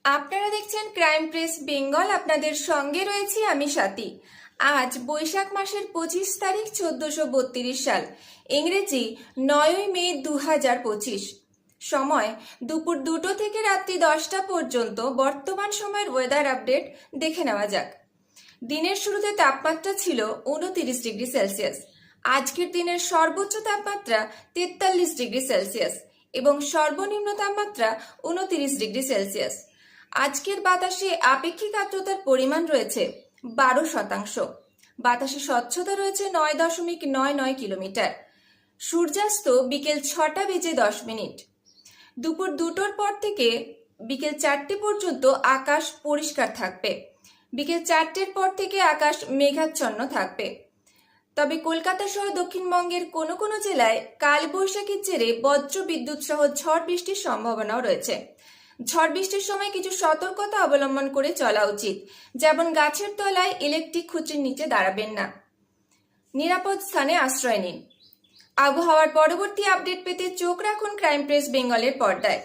আপনারা দেখছেন crime press Bengal. আপনাদের সঙ্গে রয়েছি আমি স্বাতী। আজ বৈশাখ মাসের 25 তারিখ 1432 সাল, ইংরেজি 9ই মে 2025। সময় দুপুর 2টো থেকে রাত্রি 10টা পর্যন্ত। বর্তমান সময়ের ওয়েদার আপডেট দেখে নেওয়া যাক। দিনের শুরুতে তাপমাত্রা ছিল 29 ডিগ্রি সেলসিয়াস। আজকের দিনের সর্বোচ্চ তাপমাত্রা 43 ডিগ্রি সেলসিয়াস এবং সর্বনিম্ন তাপমাত্রা 29 ডিগ্রি সেলসিয়াস। আজকের বাতাসে আপেক্ষিক আর্দ্রতার পরিমাণ রয়েছে 12%। বাতাসে স্বচ্ছতা রয়েছে 9.99 কিলোমিটার। সূর্যাস্ত বিকেল 6টা বেজে 10 মিনিট। দুপুর 2টোর পর থেকে বিকেল 4টে পর্যন্ত আকাশ পরিষ্কার থাকবে। বিকেল 4টের পর থেকে আকাশ মেঘাচ্ছন্ন থাকবে। তবে কলকাতা সহ দক্ষিণবঙ্গের কোনো কোনো জেলায় কালবৈশাখীর জেরে বজ্র বিদ্যুৎ সহ ঝড় বৃষ্টির সম্ভাবনাও রয়েছে। ঝড় বৃষ্টির সময় কিছু সতর্কতা অবলম্বন করে চলা উচিত, যেমন গাছের তলায় ইলেকট্রিক খুঁটির নিচে দাঁড়াবেন না। নিরাপদ স্থানে আশ্রয় নিন। আবহাওয়ার পরবর্তী আপডেট পেতে চোখ রাখুন ক্রাইম প্রেস বেঙ্গলের পর্দায়।